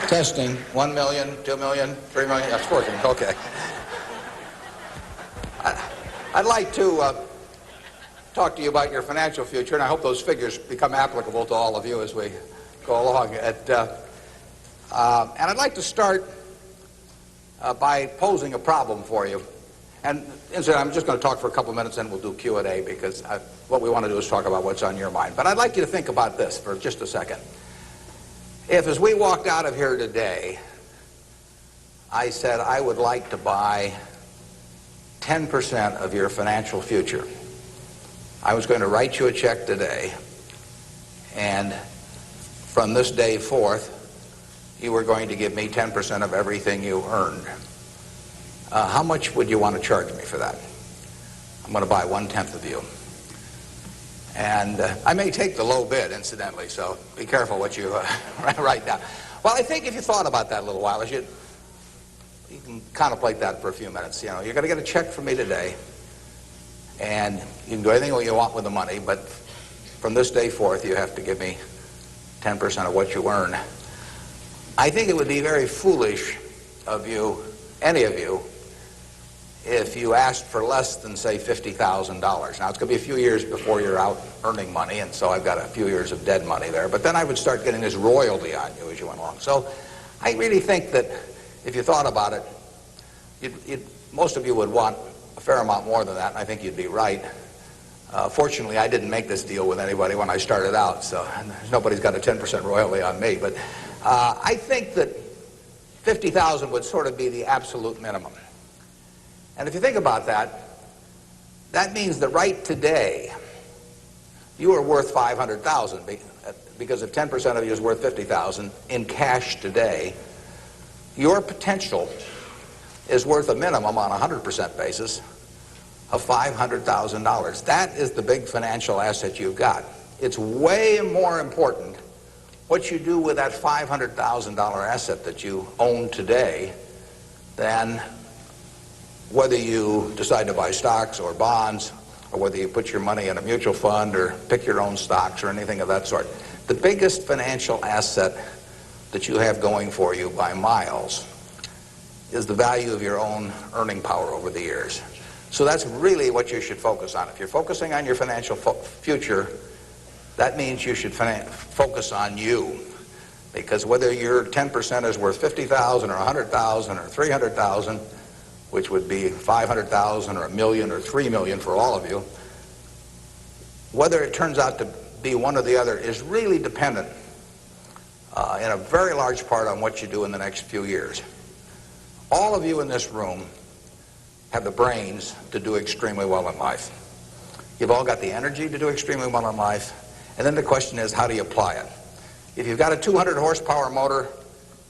Testing. 1 million, 2 million, 3 million. That's working. Okay. I'd like to talk to you about your financial future, and I hope those figures become applicable to all of you as we go along. And I'd like to start by posing a problem for you. And incidentally, I'm just going to talk for a couple minutes, and we'll do Q&A, because what we want to do is talk about what's on your mind. But I'd like you to think about this for just a second. If, as we walked out of here today, I said I would like to buy 10% of your financial future, I was going to write you a check today, and from this day forth, you were going to give me 10% of everything you earned. How much would you want to charge me for that? I'm going to buy 1/10 of you. And I may take the low bid, incidentally, so be careful what you write down. Well, I think if you thought about that a little while, you can contemplate that for a few minutes. You know, you're going to get a check from me today, and you can do anything you want with the money, but from this day forth, you have to give me 10% of what you earn. I think it would be very foolish of you, any of you, if you asked for less than, say, $50,000. Now, it's going to be a few years before you're out earning money, and so I've got a few years of dead money there. But then I would start getting this royalty on you as you went along. So I really think that if you thought about it, most of you would want a fair amount more than that, and I think you'd be right. Fortunately, I didn't make this deal with anybody when I started out, so nobody's got a 10% royalty on me. But I think that $50,000 would sort of be the absolute minimum. And if you think about that, that means that right today, you are worth $500,000, because if 10% of you is worth $50,000 in cash today, your potential is worth a minimum on a 100% basis of $500,000. That is the big financial asset you've got. It's way more important what you do with that $500,000 asset that you own today than whether you decide to buy stocks or bonds, or whether you put your money in a mutual fund or pick your own stocks or anything of that sort. The biggest financial asset that you have going for you by miles is the value of your own earning power over the years. So that's really what you should focus on. If you're focusing on your financial future, that means you should focus on you. Because whether your 10% is worth $50,000 or $100,000 or $300,000, which would be $500,000 or $1 million or $3 million for all of you, whether it turns out to be one or the other is really dependent in a very large part on what you do in the next few years. All of you in this room have the brains to do extremely well in life. You've all got the energy to do extremely well in life, and then the question is, how do you apply it? If you've got a 200 horsepower motor,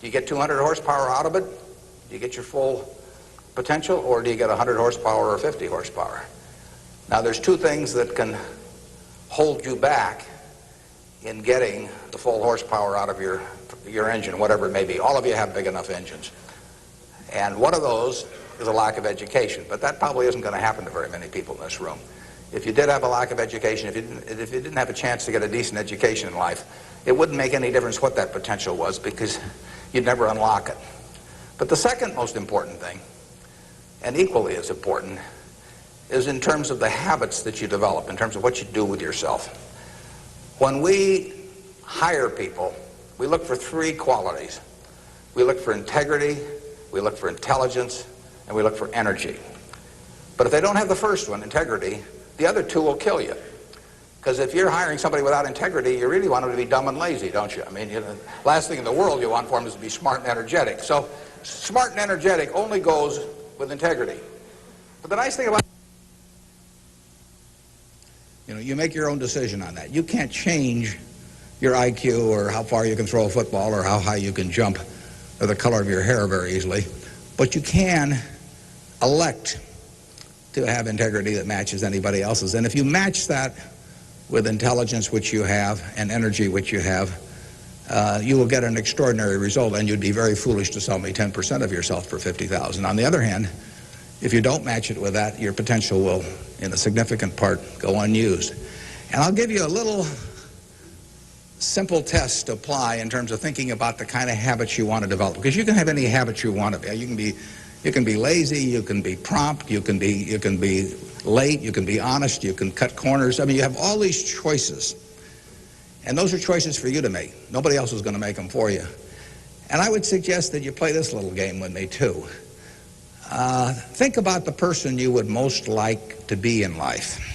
do you get 200 horsepower out of it? Do you get your full potential, or do you get 100 horsepower or 50 horsepower? Now, there's two things that can hold you back in getting the full horsepower out of your engine, whatever it may be. All of you have big enough engines. And one of those is a lack of education, but that probably isn't going to happen to very many people in this room. If you did have a lack of education, if you didn't have a chance to get a decent education in life, it wouldn't make any difference what that potential was, because you'd never unlock it. But the second most important thing, and equally as important, is in terms of the habits that you develop, in terms of what you do with yourself. When we hire people, we look for three qualities. We look for integrity, we look for intelligence, and we look for energy. But if they don't have the first one, integrity, the other two will kill you. Because if you're hiring somebody without integrity, you really want them to be dumb and lazy, don't you? I mean, the last thing in the world you want for them is to be smart and energetic. So smart and energetic only goes with integrity. But the nice thing about, you make your own decision on that. You can't change your IQ or how far you can throw a football or how high you can jump or the color of your hair very easily. But you can elect to have integrity that matches anybody else's. And if you match that with intelligence, which you have, and energy, which you have, you will get an extraordinary result, and you'd be very foolish to sell me 10% of yourself for $50,000. On the other hand, if you don't match it with that, your potential will, in a significant part, go unused. And I'll give you a little simple tests to apply in terms of thinking about the kind of habits you want to develop. Because you can have any habit you want to be. You can be lazy, you can be prompt, you can be late, you can be honest, you can cut corners. I mean, you have all these choices. And those are choices for you to make. Nobody else is going to make them for you. And I would suggest that you play this little game with me, too. Think about the person you would most like to be in life.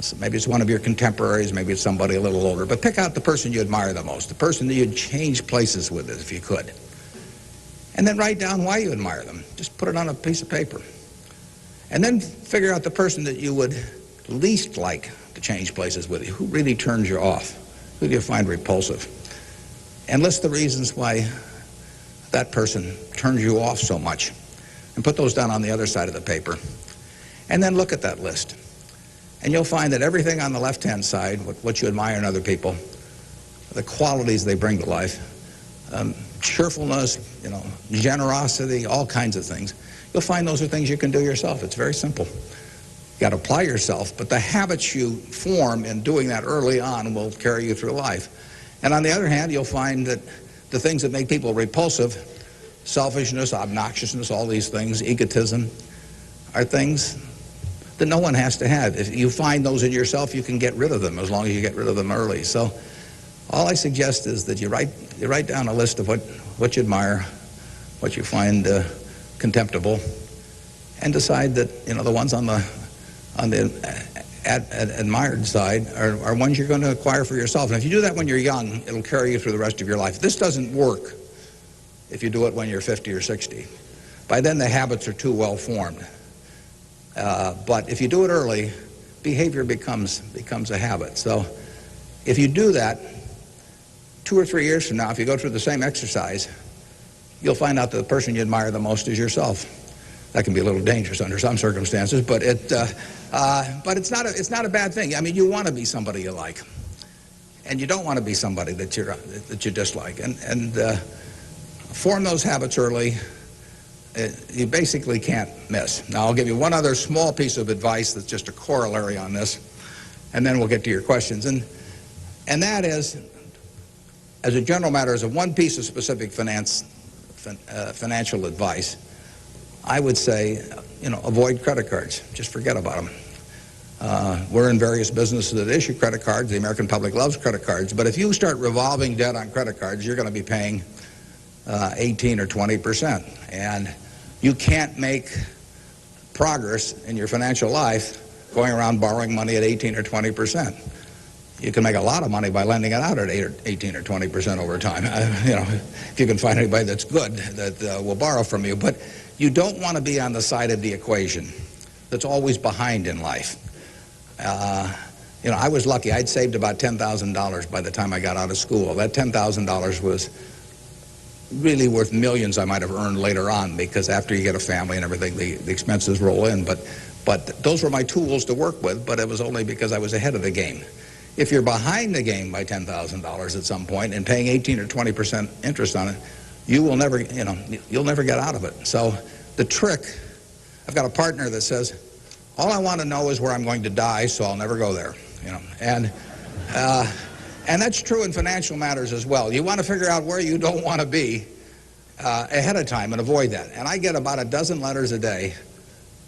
So maybe it's one of your contemporaries, maybe it's somebody a little older, but pick out the person you admire the most, the person that you'd change places with if you could. And then write down why you admire them. Just put it on a piece of paper. And then figure out the person that you would least like to change places with you. Who really turns you off? Who do you find repulsive? And list the reasons why that person turns you off so much. And put those down on the other side of the paper. And then look at that list. And you'll find that everything on the left-hand side, what you admire in other people, the qualities they bring to life, cheerfulness, generosity, all kinds of things, you'll find those are things you can do yourself. It's very simple. You got to apply yourself, but the habits you form in doing that early on will carry you through life. And on the other hand, you'll find that the things that make people repulsive, selfishness, obnoxiousness, all these things, egotism, are things that no one has to have. If you find those in yourself, you can get rid of them as long as you get rid of them early. So all I suggest is that you write down a list of what you admire, what you find contemptible, and decide that the ones on the admired side are ones you're going to acquire for yourself. And if you do that when you're young, it'll carry you through the rest of your life. This doesn't work if you do it when you're 50 or 60. By then the habits are too well formed. But if you do it early, behavior becomes a habit. So if you do that, 2 or 3 years from now, if you go through the same exercise, you'll find out that the person you admire the most is yourself. That can be a little dangerous under some circumstances, but it's not a bad thing. I mean, you want to be somebody you like, and you don't want to be somebody that you dislike. And form those habits early. You basically can't miss. Now, I'll give you one other small piece of advice that's just a corollary on this, and then we'll get to your questions. And that is, as a general matter, as a one piece of specific financial advice, I would say, avoid credit cards. Just forget about them. We're in various businesses that issue credit cards. The American public loves credit cards. But if you start revolving debt on credit cards, you're going to be paying 18 or 20%. And you can't make progress in your financial life going around borrowing money at 18 or 20%. You can make a lot of money by lending it out at 18 or 20% over time. If you can find anybody that's good that will borrow from you. But you don't want to be on the side of the equation that's always behind in life. I was lucky. I'd saved about $10,000 by the time I got out of school. That $10,000 was really worth millions I might have earned later on, because after you get a family and everything, the expenses roll in. But those were my tools to work with, but it was only because I was ahead of the game. If you're behind the game by $10,000 at some point and paying 18 or 20% interest on it, you will never, you'll never get out of it. So the trick, I've got a partner that says, all I want to know is where I'm going to die, so I'll never go there. And that's true in financial matters as well. You want to figure out where you don't want to be ahead of time and avoid that. And I get about a dozen letters a day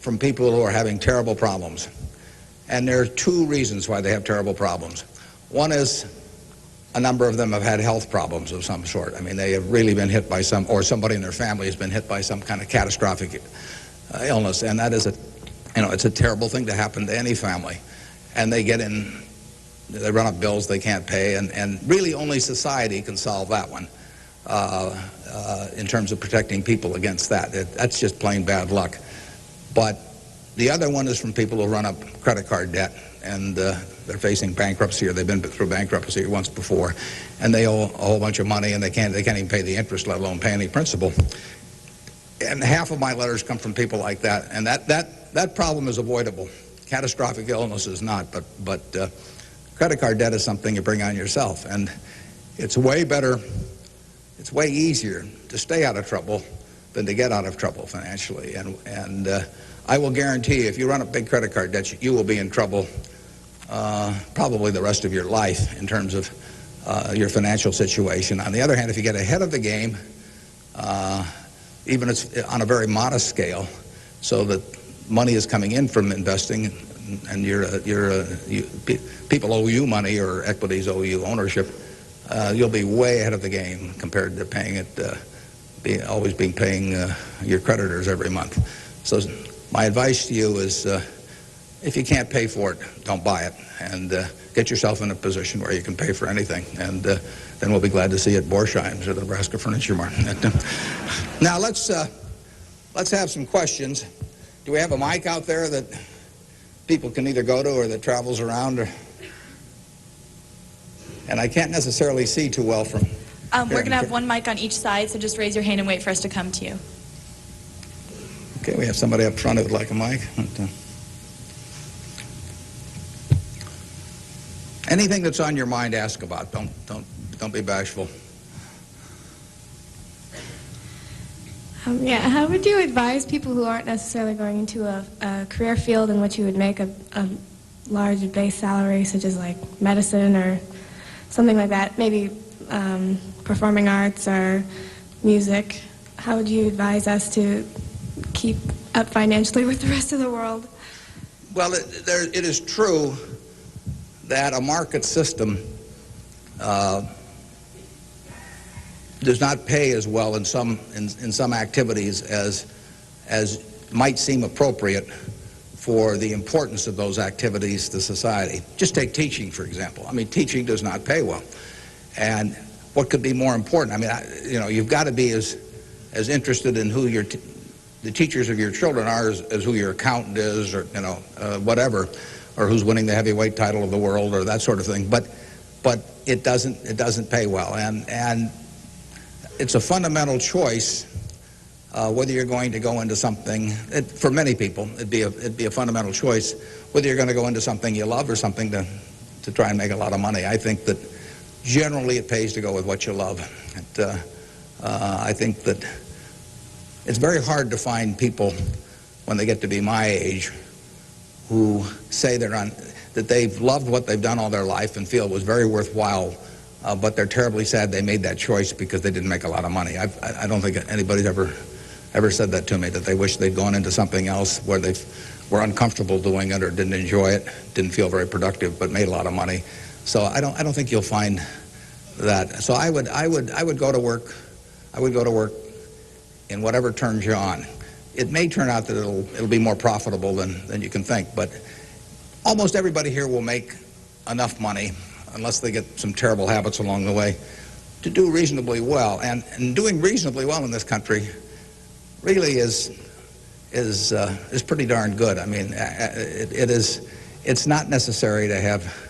from people who are having terrible problems. And there are 2 reasons why they have terrible problems. One is a number of them have had health problems of some sort. I mean, they have really been hit by or somebody in their family has been hit by some kind of catastrophic illness. And that is it's a terrible thing to happen to any family. And they run up bills they can't pay, and really only society can solve that one in terms of protecting people against that. That's just plain bad luck. But the other one is from people who run up credit card debt, and they're facing bankruptcy, or they've been through bankruptcy once before, and they owe a whole bunch of money, and they can't even pay the interest, let alone pay any principal. And half of my letters come from people like that, and that problem is avoidable. Catastrophic illness is not, but credit card debt is something you bring on yourself, and it's way better, it's way easier to stay out of trouble than to get out of trouble financially. And I will guarantee you, if you run up big credit card debts, you will be in trouble probably the rest of your life in terms of your financial situation. On the other hand, if you get ahead of the game, even it's on a very modest scale, so that money is coming in from investing, and people owe you money or equities owe you ownership, you'll be way ahead of the game compared to paying it, always paying your creditors every month. So my advice to you is, if you can't pay for it, don't buy it, and get yourself in a position where you can pay for anything, and then we'll be glad to see you at Borsheim's or the Nebraska Furniture Market. Now let's have some questions. Do we have a mic out there that people can either go to or that travels around? And I can't necessarily see too well from we're going to have one mic on each side, so just raise your hand and wait for us to come to you. Okay, we have somebody up front who would like a mic. Anything that's on your mind, ask about. Don't be bashful. Yeah, how would you advise people who aren't necessarily going into a career field in which you would make a large base salary, such as like medicine or something like that, maybe performing arts or music? How would you advise us to keep up financially with the rest of the world? Well, it is true that a market system does not pay as well in some activities as might seem appropriate for the importance of those activities to society. Just take teaching, for example. I mean, teaching does not pay well. And what could be more important? I mean, you've got to be as interested in who the teachers of your children are as who your accountant is, or whatever, or who's winning the heavyweight title of the world, or that sort of thing. But it doesn't pay well, and it's a fundamental choice whether you're going to go into something. For many people, it'd be a fundamental choice whether you're going to go into something you love or something to try and make a lot of money. I think that generally it pays to go with what you love. I think that it's very hard to find people when they get to be my age who say that they've loved what they've done all their life and feel it was very worthwhile, but they're terribly sad they made that choice because they didn't make a lot of money. I don't think anybody's ever said that to me, that they wish they'd gone into something else where they were uncomfortable doing it or didn't enjoy it, didn't feel very productive, but made a lot of money. So I don't think you'll find that. So I would go to work. I would go to work in whatever turns you on. It may turn out that it'll be more profitable than you can think, but almost everybody here will make enough money, unless they get some terrible habits along the way, to do reasonably well. And doing reasonably well in this country really is pretty darn good. I mean, it's not necessary to have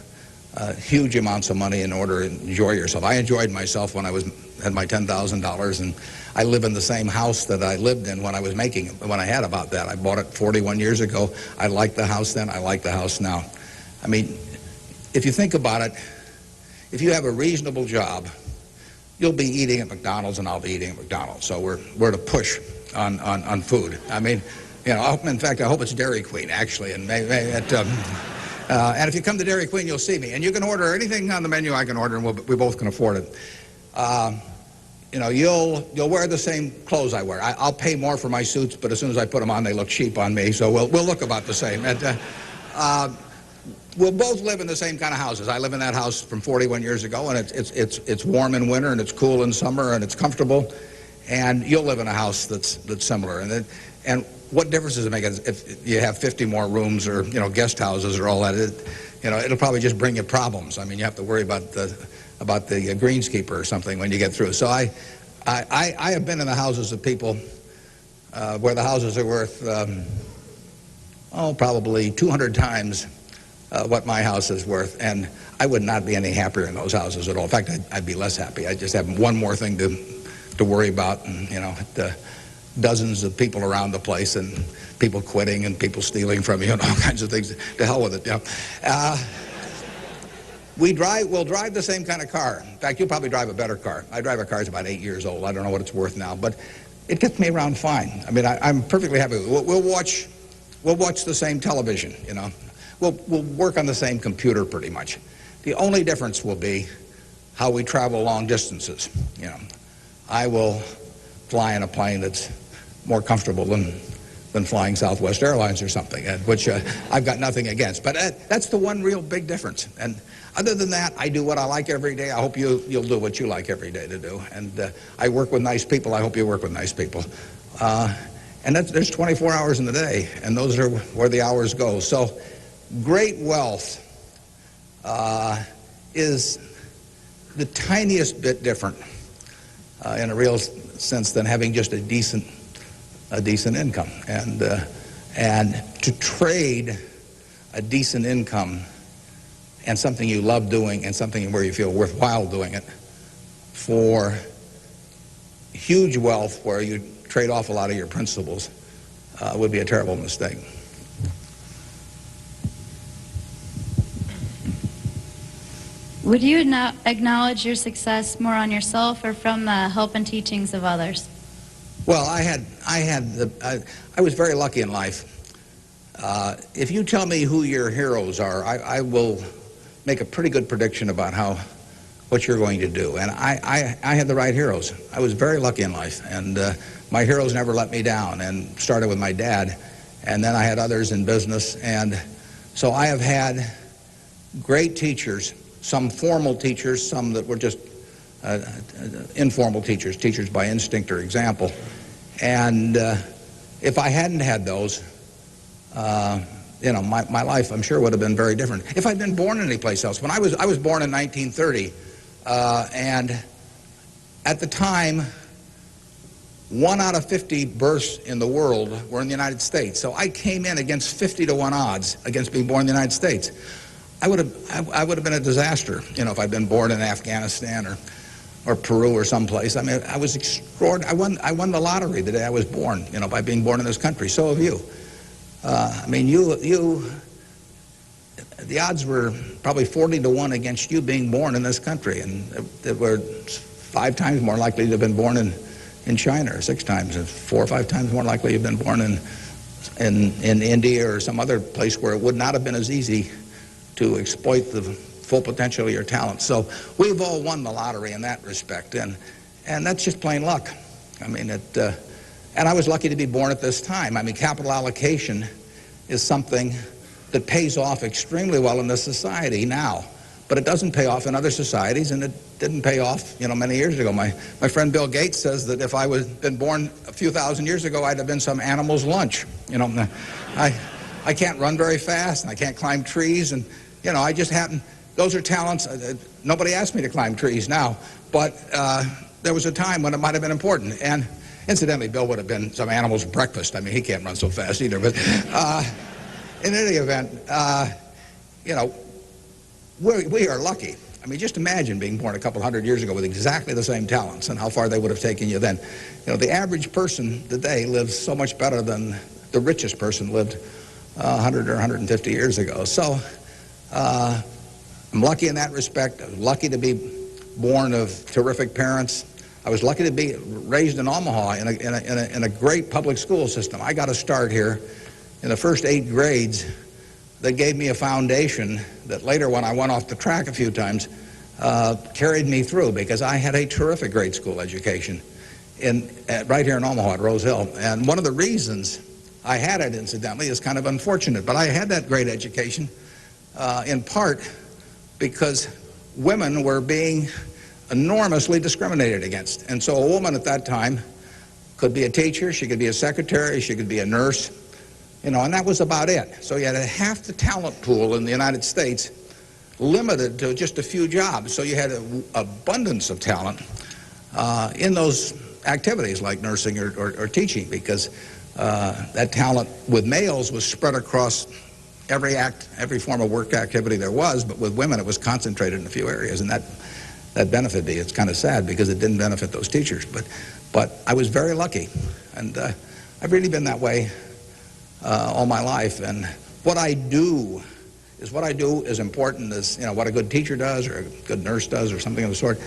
huge amounts of money in order to enjoy yourself. I enjoyed myself when I had my $10,000, and I live in the same house that I lived in when I had about that. I bought it 41 years ago. I liked the house then. I like the house now. I mean, if you think about it, if you have a reasonable job, you'll be eating at McDonald's and I'll be eating at McDonald's. So we're at a push on food. I mean, in fact, I hope it's Dairy Queen, actually, and and if you come to Dairy Queen, you'll see me. And you can order anything on the menu I can order, and we both can afford it. You'll wear the same clothes I wear. I'll pay more for my suits, but as soon as I put them on, they look cheap on me. So we'll look about the same. We'll both live in the same kind of houses. I live in that house from 41 years ago, and it's warm in winter, and it's cool in summer, and it's comfortable. And you'll live in a house that's similar. And what difference does it make if you have 50 more rooms or guest houses or all that? It'll probably just bring you problems. I mean, you have to worry about the greenskeeper or something when you get through. So I have been in the houses of people where the houses are worth probably 200 times what my house is worth, and I would not be any happier in those houses at all. In fact, I'd be less happy. I just have one more thing to worry about, and dozens of people around the place, and people quitting, and people stealing from you, and all kinds of things. To hell with it. We'll drive the same kind of car. In fact, you'll probably drive a better car. I drive a car that's about 8 years old. I don't know what it's worth now, but it gets me around fine. I mean, I'm perfectly happy. We'll watch the same television. We'll work on the same computer pretty much. The only difference will be how we travel long distances. You know, I will fly in a plane that's more comfortable than flying Southwest Airlines or something, which I've got nothing against. But that's the one real big difference. And other than that, I do what I like every day. I hope you'll do what you like every day to do. And I work with nice people. I hope you work with nice people. And there's 24 hours in the day, and those are where the hours go. So great wealth is the tiniest bit different in a real sense than having just a decent income. And to trade a decent income and something you love doing and something where you feel worthwhile doing it for huge wealth where you trade off a lot of your principles would be a terrible mistake. Would you acknowledge your success more on yourself or from the help and teachings of others? Well, I was very lucky in life. If you tell me who your heroes are, I will make a pretty good prediction about what you're going to do. And I had the right heroes. I was very lucky in life, and my heroes never let me down. And started with my dad, and then I had others in business, and so I have had great teachers. Some formal teachers, some that were just informal teachers by instinct or example. And if I hadn't had those, you know, my life, I'm sure, would have been very different. If I'd been born any place else. When I was born in 1930, and at the time, 1 out of 50 births in the world were in the United States. So I came in against 50 to 1 odds against being born in the United States. I would have been a disaster, you know, if I'd been born in Afghanistan or Peru or someplace. I mean, I was extraordinary. I won the lottery the day I was born, you know, by being born in this country. So have you. I mean, the odds were probably 40 to 1 against you being born in this country, and they were 5 times more likely to have been born in China, or 6 times, and 4 or 5 times more likely to have been born in India or some other place where it would not have been as easy to exploit the full potential of your talent. So we've all won the lottery in that respect, and that's just plain luck. I mean, and I was lucky to be born at this time. I mean, capital allocation is something that pays off extremely well in this society now, but it doesn't pay off in other societies, and it didn't pay off, you know, many years ago. My friend Bill Gates says that if I been born a few thousand years ago, I'd have been some animal's lunch. You know, I can't run very fast, and I can't climb trees, and you know, I just happen. Those are talents. Nobody asked me to climb trees now, but there was a time when it might have been important. And incidentally, Bill would have been some animal's breakfast. I mean, he can't run so fast either. But in any event, you know, we are lucky. I mean, just imagine being born a couple hundred years ago with exactly the same talents and how far they would have taken you then. You know, the average person today lives so much better than the richest person lived 100 or 150 years ago. So I'm lucky in that respect. I was lucky to be born of terrific parents. I was lucky to be raised in Omaha in a great public school system. I got a start here in the first 8 grades that gave me a foundation that later, when I went off the track a few times, carried me through, because I had a terrific grade school education right here in Omaha at Rose Hill. And one of the reasons I had it, incidentally, is kind of unfortunate, but I had that great education in part because women were being enormously discriminated against. And so a woman at that time could be a teacher, she could be a secretary, she could be a nurse, you know, and that was about it. So you had half the talent pool in the United States limited to just a few jobs. So you had an abundance of talent in those activities like nursing or teaching, because that talent with males was spread across every form of work activity there was, but with women it was concentrated in a few areas, and that benefited me. It's kind of sad because it didn't benefit those teachers, but I was very lucky, and I've really been that way all my life. And what I do is important as, you know, what a good teacher does or a good nurse does or something of the sort.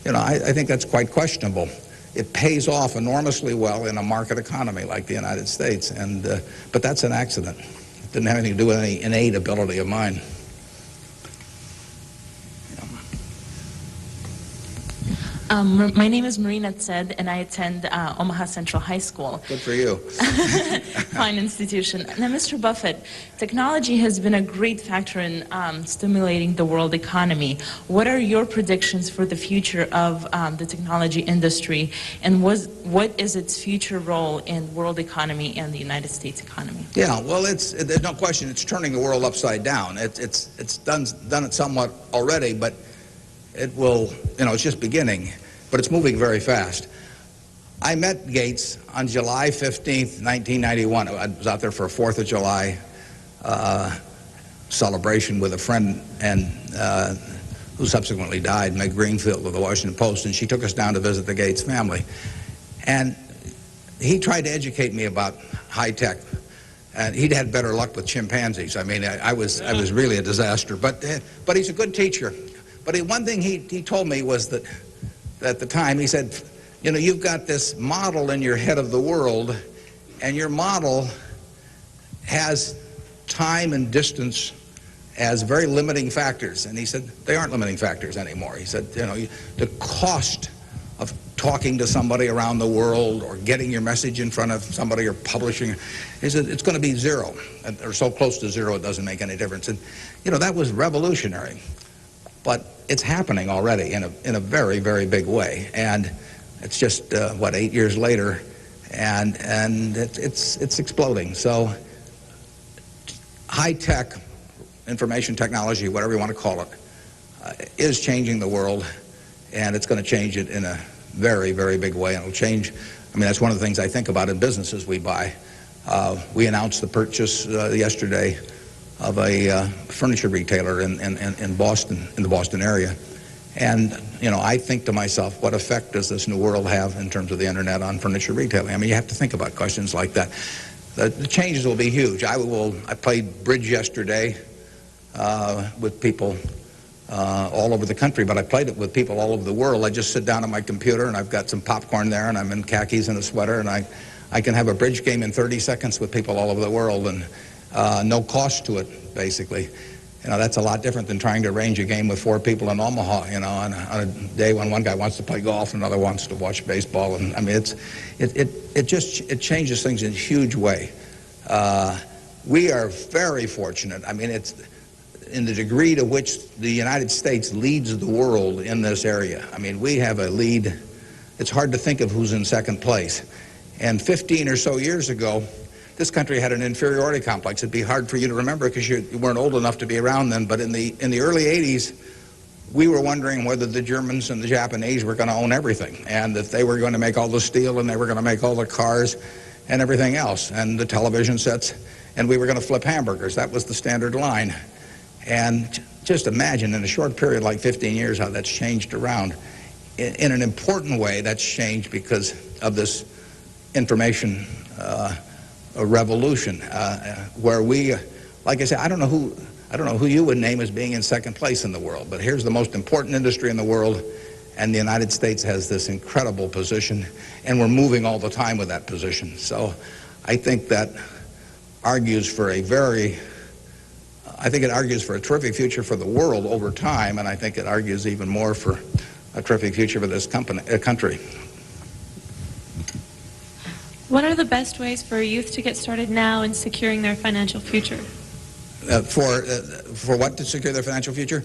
You know, I think that's quite questionable. It pays off enormously well in a market economy like the United States, and but that's an accident. It didn't have anything to do with any innate ability of mine. My name is Marina Tsed, and I attend Omaha Central High School. Good for you. Fine institution. Now, Mr. Buffett, technology has been a great factor in stimulating the world economy. What are your predictions for the future of the technology industry, and what is its future role in world economy and the United States economy? Yeah, well, there's no question it's turning the world upside down. It's done it somewhat already, but it will, it's just beginning, but it's moving very fast. I met Gates on July 15th, 1991. I was out there for a 4th of July celebration with a friend and who subsequently died, Meg Greenfield of the Washington Post, and she took us down to visit the Gates family. And he tried to educate me about high tech. And he'd had better luck with chimpanzees. I mean, I was really a disaster. But he's a good teacher. But one thing he told me was that at the time, he said, you've got this model in your head of the world, and your model has time and distance as very limiting factors. And he said, they aren't limiting factors anymore. He said, the cost of talking to somebody around the world or getting your message in front of somebody or publishing, he said, it's going to be zero, or so close to zero it doesn't make any difference. And, that was revolutionary. But it's happening already in a very, very big way. And it's just, 8 years later, and it's exploding. So high-tech information technology, whatever you want to call it, is changing the world, and it's going to change it in a very, very big way. And it'll change, that's one of the things I think about in businesses we buy. We announced the purchase yesterday of a furniture retailer in Boston, in the Boston area. And, I think to myself, what effect does this new world have in terms of the internet on furniture retailing? You have to think about questions like that. The changes will be huge. I played bridge yesterday with people all over the country, but I played it with people all over the world. I just sit down on my computer, and I've got some popcorn there, and I'm in khakis and a sweater, and I can have a bridge game in 30 seconds with people all over the world, and no cost to it, basically. That's a lot different than trying to arrange a game with 4 people in Omaha, on a day when one guy wants to play golf and another wants to watch baseball. And it changes things in a huge way. We are very fortunate. It's in the degree to which the United States leads the world in this area. We have a lead. It's hard to think of who's in second place. And 15 or so years ago, this country had an inferiority complex. It'd be hard for you to remember because you weren't old enough to be around then, but in the early 80s, we were wondering whether the Germans and the Japanese were going to own everything, and that they were going to make all the steel, and they were going to make all the cars and everything else, and the television sets, and we were going to flip hamburgers. That was the standard line. And just imagine in a short period like 15 years how that's changed around. In an important way, that's changed because of this information a revolution, where we, like I said, I don't know who you would name as being in second place in the world, but here's the most important industry in the world, and the United States has this incredible position, and we're moving all the time with that position. So I think that argues for it argues for a terrific future for the world over time, and I think it argues even more for a terrific future for this country. What are the best ways for youth to get started now in securing their financial future? For what to secure their financial future?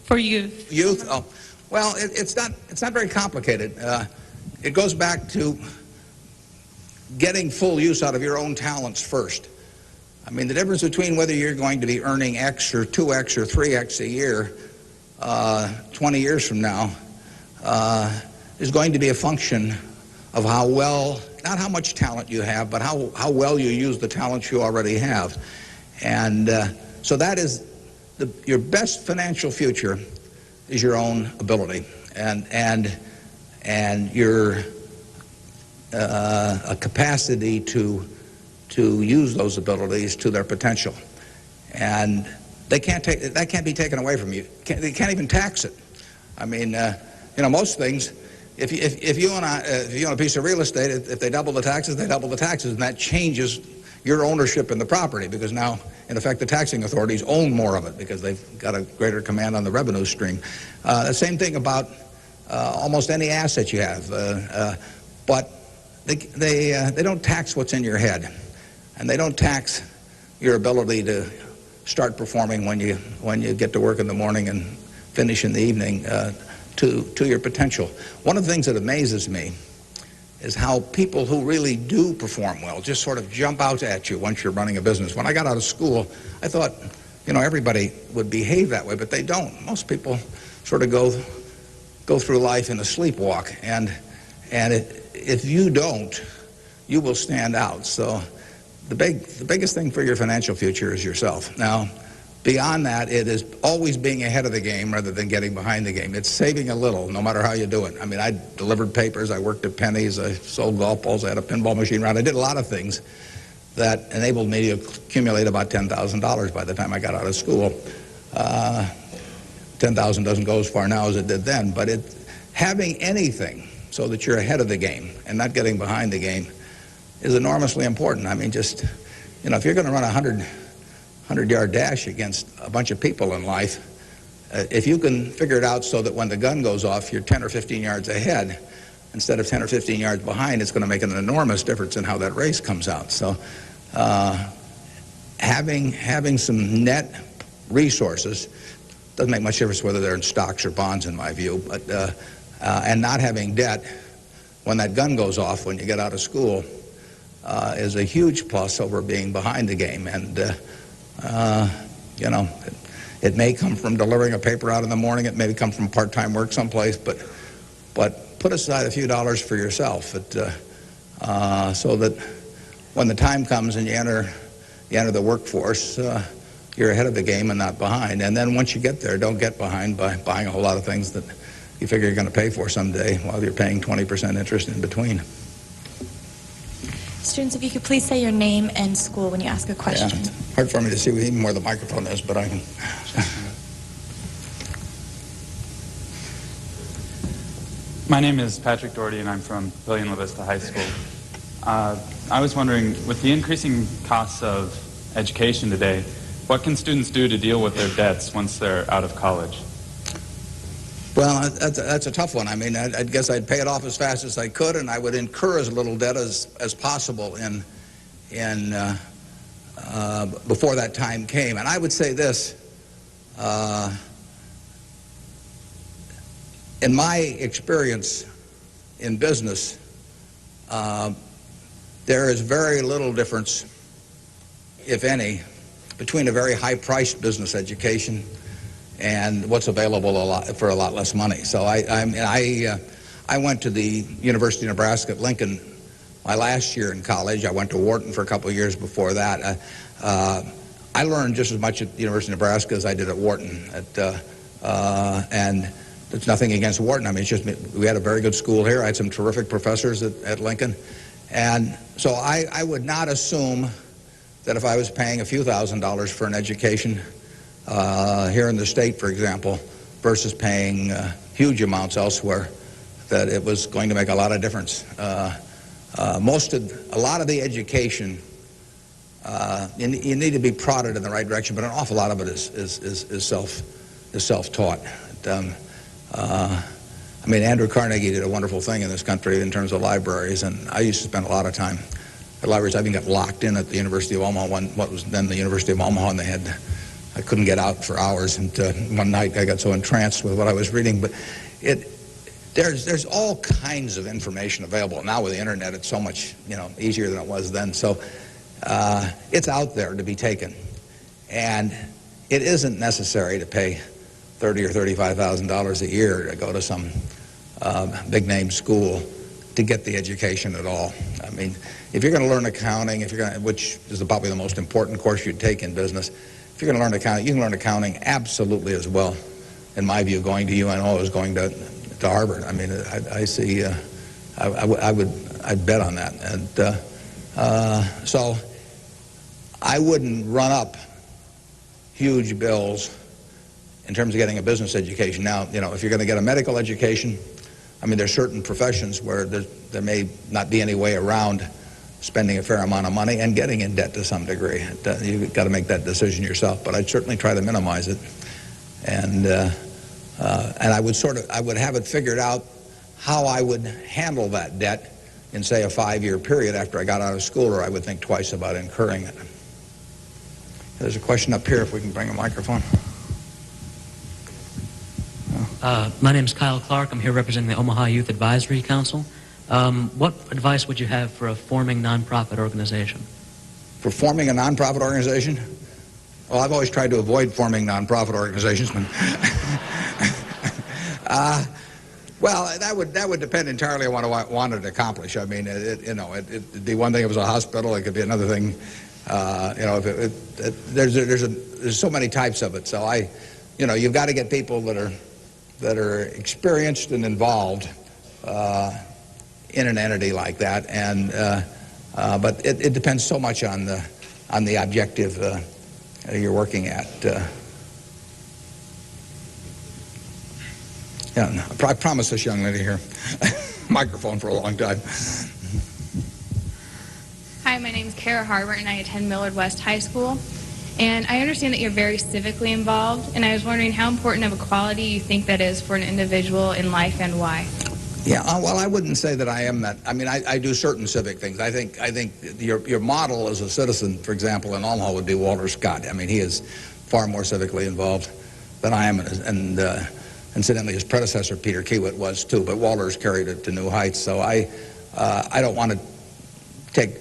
For youth. Youth? Oh, well, it's not very complicated. It goes back to getting full use out of your own talents first. The difference between whether you're going to be earning X or 2X or 3X a year 20 years from now is going to be a function of how well, not how much talent you have, but how well you use the talents you already have. And so that is your best financial future is your own ability and your a capacity to use those abilities to their potential. And that can't be taken away from you. They can't even tax it. Most things, if you own a piece of real estate, if they double the taxes, they double the taxes, and that changes your ownership in the property, because now, in effect, the taxing authorities own more of it because they've got a greater command on the revenue stream. The same thing about almost any asset you have. But they don't tax what's in your head, and they don't tax your ability to start performing when you get to work in the morning and finish in the evening to your potential. One of the things that amazes me is how people who really do perform well just sort of jump out at you once you're running a business. When I got out of school, I thought, everybody would behave that way, but they don't. Most people sort of go through life in a sleepwalk, and if you don't, you will stand out. So the biggest thing for your financial future is yourself. Now, beyond that, it is always being ahead of the game rather than getting behind the game. It's saving a little, no matter how you do it. I mean, I delivered papers, I worked at Penny's, I sold golf balls, I had a pinball machine around. I did a lot of things that enabled me to accumulate about $10,000 by the time I got out of school. 10,000 doesn't go as far now as it did then, but having anything so that you're ahead of the game and not getting behind the game is enormously important. I mean, just, if you're going to run a 100-yard dash against a bunch of people in life, if you can figure it out so that when the gun goes off, you're 10 or 15 yards ahead instead of 10 or 15 yards behind, it's going to make an enormous difference in how that race comes out. So having some net resources doesn't make much difference whether they're in stocks or bonds, in my view, but and not having debt when that gun goes off when you get out of school is a huge plus over being behind the game. And it may come from delivering a paper out in the morning, it may come from part-time work someplace, but put aside a few dollars for yourself so that when the time comes and you enter the workforce, you're ahead of the game and not behind. And then once you get there, don't get behind by buying a whole lot of things that you figure you're going to pay for someday while you're paying 20% interest in between. Students, if you could please say your name and school when you ask a question. Yeah, it's hard for me to see even where the microphone is, but I can. My name is Patrick Doherty, and I'm from William La Vista High School. I was wondering, with the increasing costs of education today, what can students do to deal with their debts once they're out of college? Well, that's a tough one. I mean, I guess I'd pay it off as fast as I could, and I would incur as little debt as possible before that time came. And I would say this, in my experience in business, there is very little difference, if any, between a very high-priced business education and what's available for a lot less money. So I went to the University of Nebraska at Lincoln my last year in college. I went to Wharton for a couple of years before that. I learned just as much at the University of Nebraska as I did at Wharton. And there's nothing against Wharton. I mean, it's just we had a very good school here. I had some terrific professors at Lincoln. And so I would not assume that if I was paying a few $1,000s for an education here in the state, for example, versus paying huge amounts elsewhere, that it was going to make a lot of difference. A lot of the education, you need to be prodded in the right direction, but an awful lot of it is self-taught. I mean, Andrew Carnegie did a wonderful thing in this country in terms of libraries, and I used to spend a lot of time at libraries. I even got locked in at the University of Omaha, what was then the University of Omaha, and I couldn't get out for hours. And one night I got so entranced with what I was reading. But there's all kinds of information available now with the internet. It's so much easier than it was then. So it's out there to be taken, and it isn't necessary to pay $30,000 or $35,000 a year to go to some big name school to get the education at all. I mean, if you're going to learn accounting, which is probably the most important course you'd take in business, if you're going to learn accounting, you can learn accounting absolutely as well, in my view, going to UNO as going to Harvard. I mean, I see. I'd bet on that, and so I wouldn't run up huge bills in terms of getting a business education. Now, if you're going to get a medical education, I mean, there's certain professions where there may not be any way around spending a fair amount of money and getting in debt to some degree. You've got to make that decision yourself, but I'd certainly try to minimize it. And And I would have it figured out how I would handle that debt in, say, a 5-year period after I got out of school, or I would think twice about incurring it. There's a question up here, if we can bring a microphone. My name is Kyle Clark. I'm here representing the Omaha Youth Advisory Council. What advice would you have for a forming nonprofit organization? For forming a nonprofit organization? Well, I've always tried to avoid forming nonprofit organizations. Well, that would depend entirely on what I wanted to accomplish. I mean, it'd be one thing if it was a hospital. It could be another thing. There's so many types of it. So you've got to get people that are experienced and involved in an entity like that. And but it depends so much on the objective you're working at. Yeah, no, I promised this young lady here microphone for a long time. Hi, my name is Kara Harbert, and I attend Millard West High School. And I understand that you're very civically involved, and I was wondering how important of a quality you think that is for an individual in life and why. Yeah, well, I wouldn't say that I am that. I mean, I do certain civic things. I think your model as a citizen, for example, in Omaha would be Walter Scott. I mean, he is far more civically involved than I am, and incidentally, his predecessor, Peter Kiewit, was too, but Walter's carried it to new heights. So I don't want to take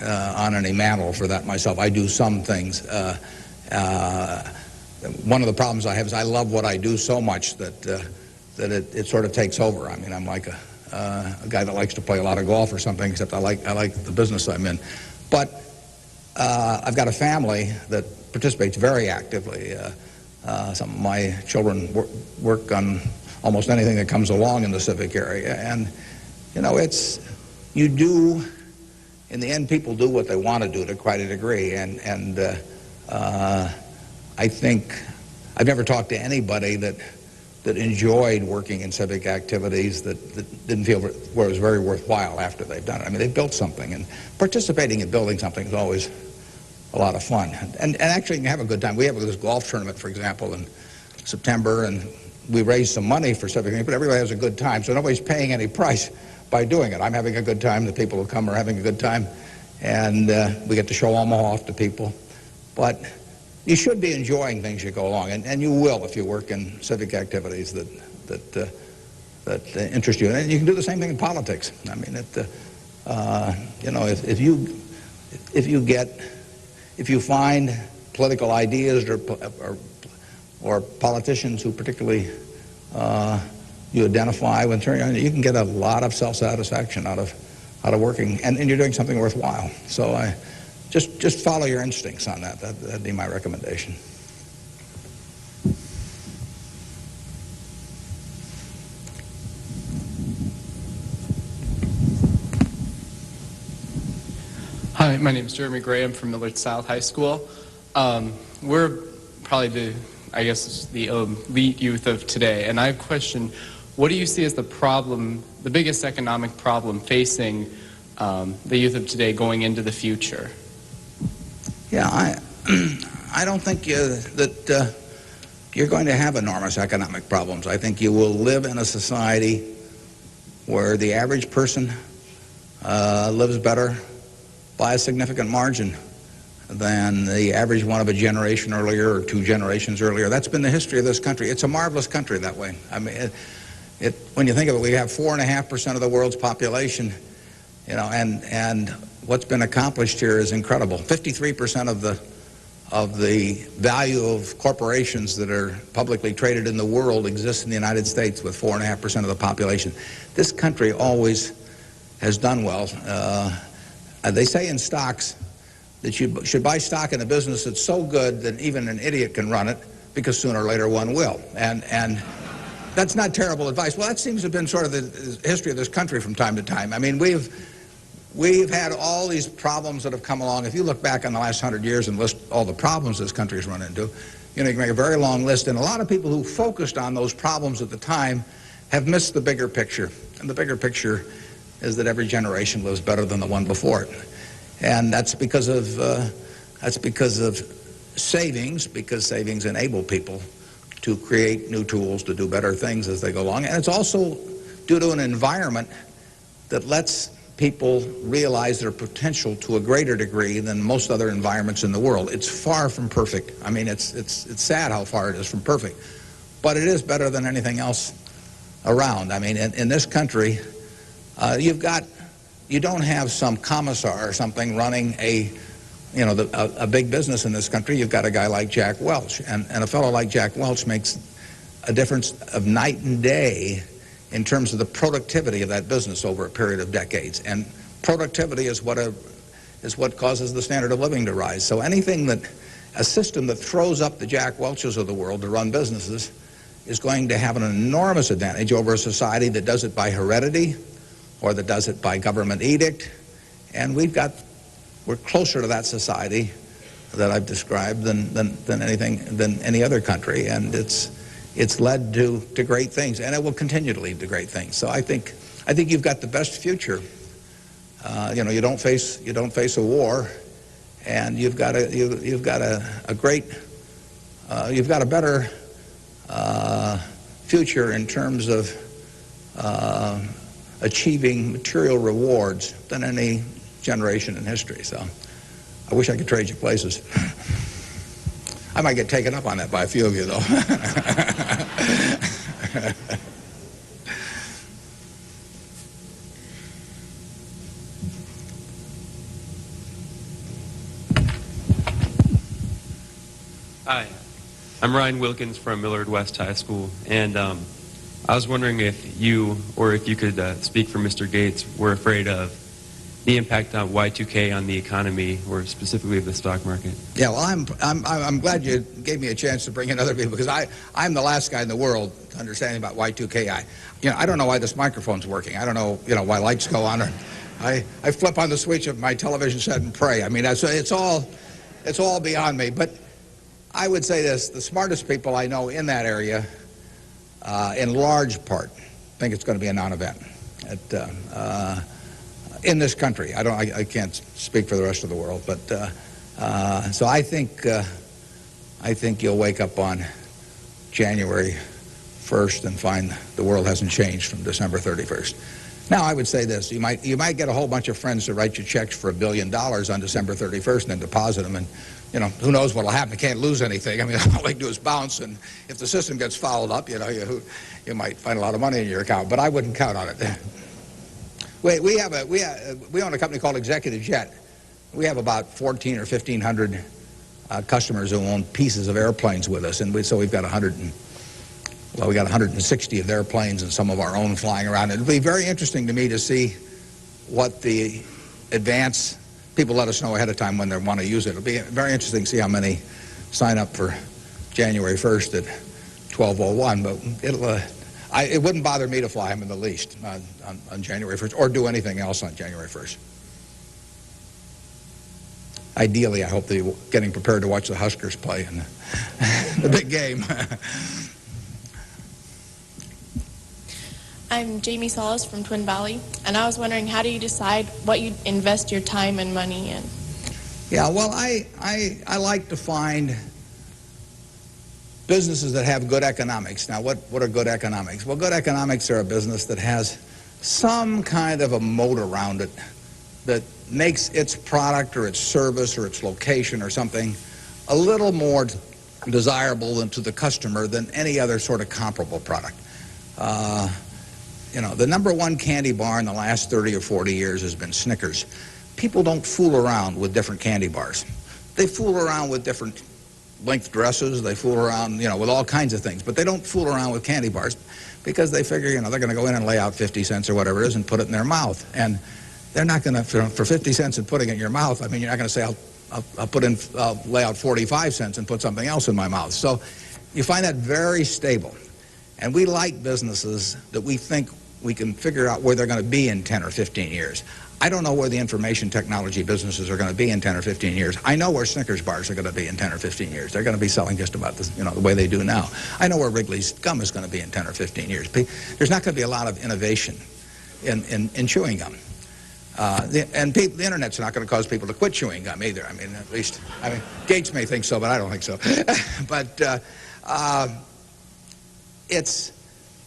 on any mantle for that myself. I do some things. One of the problems I have is I love what I do so much that it sort of takes over. I mean, I'm like a guy that likes to play a lot of golf or something, except I like the business I'm in. But I've got a family that participates very actively. Some of my children work on almost anything that comes along in the civic area. And, in the end, people do what they want to do to quite a degree. And I think I've never talked to anybody that enjoyed working in civic activities that didn't feel where it was very worthwhile after they've done it. I mean, they built something, and participating in building something is always a lot of fun. And actually, you can have a good time. We have this golf tournament, for example, in September, and we raise some money for civic things, but everybody has a good time, so nobody's paying any price by doing it. I'm having a good time. The people who come are having a good time, and we get to show Omaha off to people. But you should be enjoying things you go along, and you will if you work in civic activities that interest you. And you can do the same thing in politics. I mean, if you find political ideas or politicians who particularly you identify with, you can get a lot of self-satisfaction out of working, and you're doing something worthwhile. So just follow your instincts on that. That'd be my recommendation. Hi, my name is Jeremy Graham from Millard South High School. We're probably the elite youth of today, and I have a question. What do you see as the biggest economic problem facing the youth of today going into the future? Yeah, I don't think that you're going to have enormous economic problems. I think you will live in a society where the average person lives better by a significant margin than the average one of a generation earlier or 2 generations earlier. That's been the history of this country. It's a marvelous country that way. I mean, when you think of it, we have 4.5% of the world's population, and what's been accomplished here is incredible. 53% of the value of corporations that are publicly traded in the world exists in the United States with 4.5% of the population. This country always has done well. They say in stocks that you should buy stock in a business that's so good that even an idiot can run it, because sooner or later one will. And that's not terrible advice. Well, that seems to have been sort of the history of this country from time to time. I mean, we've had all these problems that have come along. If you look back on the last 100 years and list all the problems this country has run into, you can make a very long list. And a lot of people who focused on those problems at the time have missed the bigger picture. And the bigger picture is that every generation lives better than the one before it. And that's because of savings, because savings enable people to create new tools to do better things as they go along. And it's also due to an environment that lets people realize their potential to a greater degree than most other environments in the world. It's far from perfect. I mean, it's sad how far it is from perfect. But it is better than anything else around. I mean, in this country, you don't have some commissar or something running a big business in this country. You've got a guy like Jack Welch. And a fellow like Jack Welch makes a difference of night and day in terms of the productivity of that business over a period of decades. And productivity is what causes the standard of living to rise. So a system that throws up the Jack Welches of the world to run businesses is going to have an enormous advantage over a society that does it by heredity or that does it by government edict. And we're closer to that society that I've described than any other country. And it's led to great things, and it will continue to lead to great things. So I think you've got the best future. You don't face a war, and you've got a better future in terms of achieving material rewards than any generation in history. So I wish I could trade you places. I might get taken up on that by a few of you, though. Hi, I'm Ryan Wilkins from Millard West High School, and I was wondering if you could speak for Mr. Gates, were afraid of the impact on Y2K on the economy, or specifically the stock market. Yeah, well, I'm glad you gave me a chance to bring in other people, because I'm the last guy in the world understanding about Y2K. I don't know why this microphone's working. I don't know why lights go on. Or I flip on the switch of my television set and pray. I mean, it's all beyond me. But I would say this: the smartest people I know in that area, in large part, think it's going to be a non-event. In this country. I can't speak for the rest of the world, but so I think you'll wake up on January 1st and find the world hasn't changed from December 31st. Now, I would say this: you might get a whole bunch of friends to write you checks for $1 billion on December 31st and then deposit them, and who knows what'll happen? You can't lose anything. I mean, all they do is bounce, and if the system gets fouled up, you might find a lot of money in your account. But I wouldn't count on it. We own a company called Executive Jet. We have about 1,400 or 1,500 customers who own pieces of airplanes with us, and so we've got 160 of their planes and some of our own flying around. It'll be very interesting to me to see what the advance people let us know ahead of time when they want to use it. It'll be very interesting to see how many sign up for January 1st at 12:01. But it wouldn't bother me to fly them in the least on January 1st or do anything else on January 1st. Ideally, I hope they're getting prepared to watch the Huskers play in the big game. I'm Jamie Solis from Twin Valley, and I was wondering, how do you decide what you invest your time and money in? Yeah, well, I like to find businesses that have good economics. Now, what are good economics? Well, good economics are a business that has some kind of a moat around it that makes its product or its service or its location or something a little more desirable to the customer than any other sort of comparable product. The number one candy bar in the last 30 or 40 years has been Snickers. People don't fool around with different candy bars. They fool around with different length dresses. They fool around, with all kinds of things. But they don't fool around with candy bars because they figure, they're going to go in and lay out 50 cents or whatever it is and put it in their mouth. And they're not going to, for 50 cents and putting it in your mouth, I mean, you're not going to say, I'll lay out 45 cents and put something else in my mouth. So you find that very stable. And we like businesses that we think we can figure out where they're going to be in 10 or 15 years. I don't know where the information technology businesses are going to be in 10 or 15 years. I know where Snickers bars are going to be in 10 or 15 years. They're going to be selling just about the way they do now. I know where Wrigley's gum is going to be in 10 or 15 years. There's not going to be a lot of innovation in chewing gum. The Internet's not going to cause people to quit chewing gum either. Gates may think so, but I don't think so. it's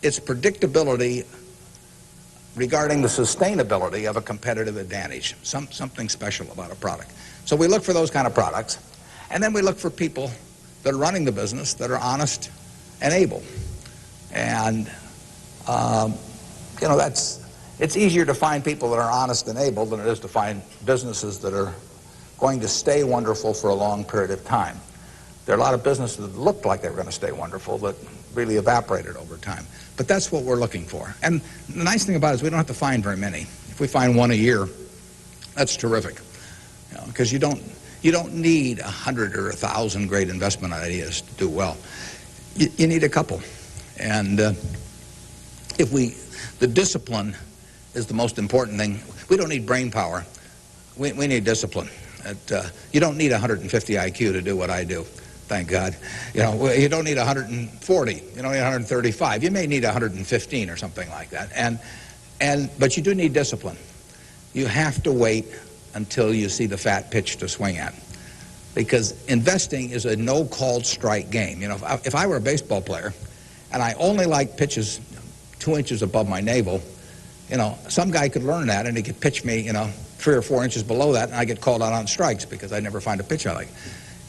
predictability regarding the sustainability of a competitive advantage, something special about a product. So we look for those kind of products, and then we look for people that are running the business that are honest and able. And, you know, it's easier to find people that are honest and able than it is to find businesses that are going to stay wonderful for a long period of time. There are a lot of businesses that looked like they were going to stay wonderful that really evaporated over time. But that's what we're looking for. And the nice thing about it is we don't have to find very many. If we find one a year, that's terrific. Because you don't need 100 or 1,000 great investment ideas to do well. You need a couple. And the discipline is the most important thing. We don't need brain power. We need discipline. You don't need 150 IQ to do what I do. Thank God. You know, you don't need 140. You don't need 135. You may need 115 or something like that. But you do need discipline. You have to wait until you see the fat pitch to swing at. Because investing is a no-called strike game. You know, if I were a baseball player and I only liked pitches 2 inches above my navel, you know, some guy could learn that and he could pitch me, you know, 3 or 4 inches below that, and I get called out on strikes because I never find a pitch I like.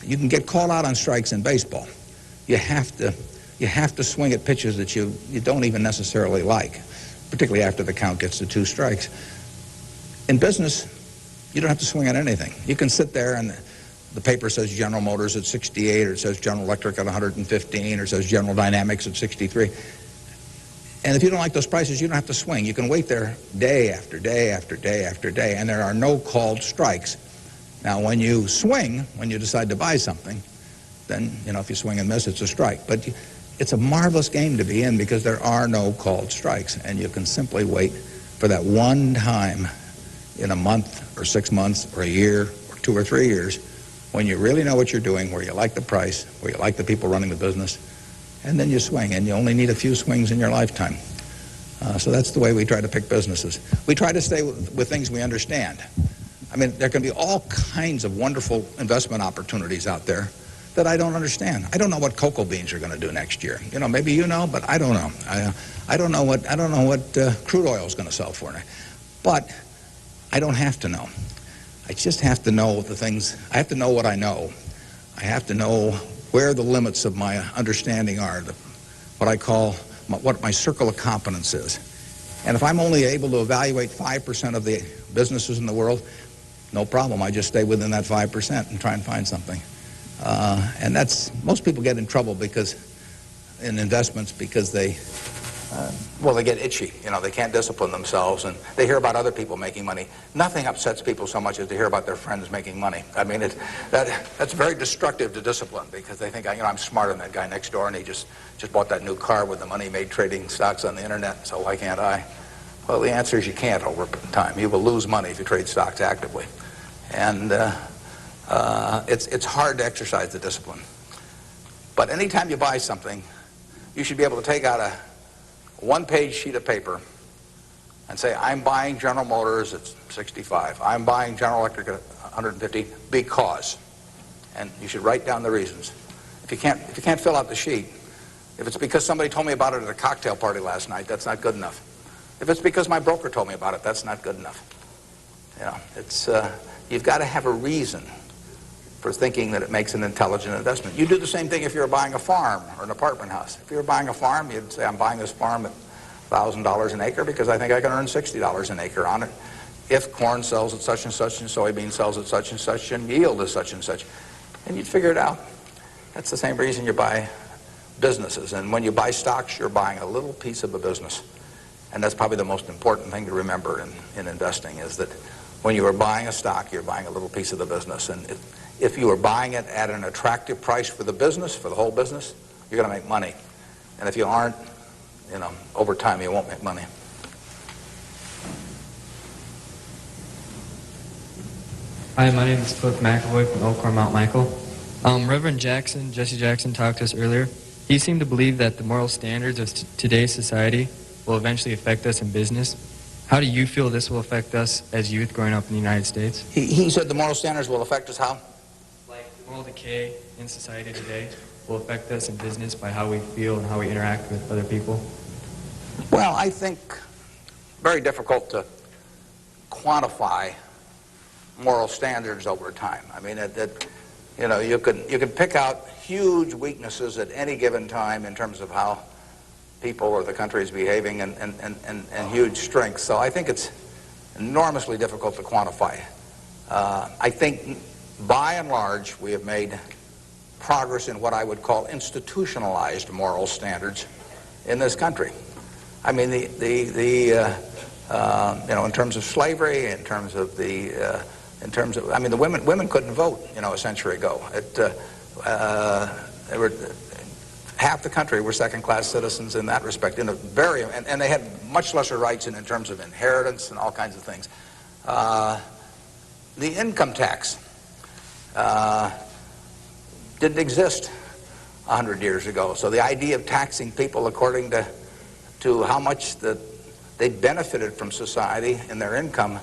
You can get called out on strikes in baseball. You have to swing at pitches that you don't even necessarily like, particularly after the count gets to 2 strikes. In business, you don't have to swing at anything. You can sit there and the paper says General Motors at 68, or it says General Electric at 115, or it says General Dynamics at 63. And if you don't like those prices, you don't have to swing. You can wait there day after day after day after day, and there are no called strikes. Now, when you swing, when you decide to buy something, then, you know, if you swing and miss, it's a strike. But it's a marvelous game to be in because there are no called strikes, and you can simply wait for that one time in a month or 6 months or a year or 2 or 3 years when you really know what you're doing, where you like the price, where you like the people running the business, and then you swing, and you only need a few swings in your lifetime. So that's the way we try to pick businesses. We try to stay with things we understand. I mean, there can be all kinds of wonderful investment opportunities out there that I don't understand. I don't know what cocoa beans are going to do next year. You know, maybe you know, but I don't know. I don't know what crude oil is going to sell for. But I don't have to know. I just have to know the things. I have to know what I know. I have to know where the limits of my understanding are, what I call what my circle of competence is. And if I'm only able to evaluate 5% of the businesses in the world, no problem. I just stay within that 5% and try and find something. And that's, most people get in trouble because, in investments, because they get itchy. You know, they can't discipline themselves, and they hear about other people making money. Nothing upsets people so much as to hear about their friends making money. I mean, that's very destructive to discipline because they think, you know, I'm smarter than that guy next door, and he just bought that new car with the money he made trading stocks on the internet, so why can't I? Well, the answer is you can't over time. You will lose money if you trade stocks actively. And it's hard to exercise the discipline. But anytime you buy something, you should be able to take out a one-page sheet of paper and say, I'm buying General Motors at 65. I'm buying General Electric at 150 because. And you should write down the reasons. If you can't fill out the sheet, if it's because somebody told me about it at a cocktail party last night, that's not good enough. If it's because my broker told me about it, that's not good enough. You know, it's you've got to have a reason for thinking that it makes an intelligent investment. You do the same thing if you're buying a farm or an apartment house. If you're buying a farm, you'd say, I'm buying this farm at $1,000 an acre because I think I can earn $60 an acre on it if corn sells at such and such and soybean sells at such and such and yield is such and such. And you'd figure it out. That's the same reason you buy businesses. And when you buy stocks, you're buying a little piece of a business. And that's probably the most important thing to remember in investing is that when you are buying a stock, you're buying a little piece of the business. And if you are buying it at an attractive price for the business, for the whole business, you're going to make money. And if you aren't, you know, over time you won't make money. Hi, my name is Cliff McAvoy from Elkhorn, Mount Michael. Reverend Jesse Jackson talked to us earlier. He seemed to believe that the moral standards of today's society will eventually affect us in business. How do you feel this will affect us as youth growing up in the United States? He said the moral standards will affect us how? Like moral decay in society today will affect us in business by how we feel and how we interact with other people? Well, I think very difficult to quantify moral standards over time. I mean, you know, you could pick out huge weaknesses at any given time in terms of how people or the country is behaving, and huge strengths. So I think it's enormously difficult to quantify. I think, by and large, we have made progress in what I would call institutionalized moral standards in this country. I mean, you know, in terms of slavery, in terms of I mean, the women couldn't vote, you know, a century ago. They were, half the country were second-class citizens in that respect, and they had much lesser rights in terms of inheritance and all kinds of things. The income tax didn't exist 100 years ago, so the idea of taxing people according to how much they benefited from society and their income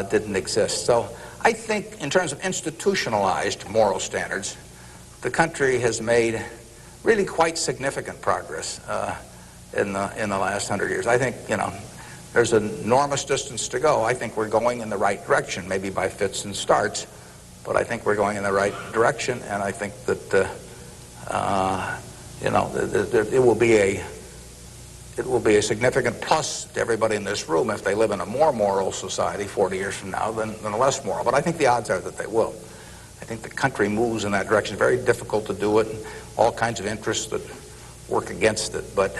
didn't exist. So I think in terms of institutionalized moral standards, the country has made really quite significant progress in the last 100 years. I think, you know, there's an enormous distance to go. I think we're going in the right direction, maybe by fits and starts, but I think we're going in the right direction, and I think that you know, it will be a significant plus to everybody in this room if they live in a more moral society 40 years from now than a less moral. But I think the odds are that they will. I think the country moves in that direction. It's very difficult to do it, and all kinds of interests that work against it. But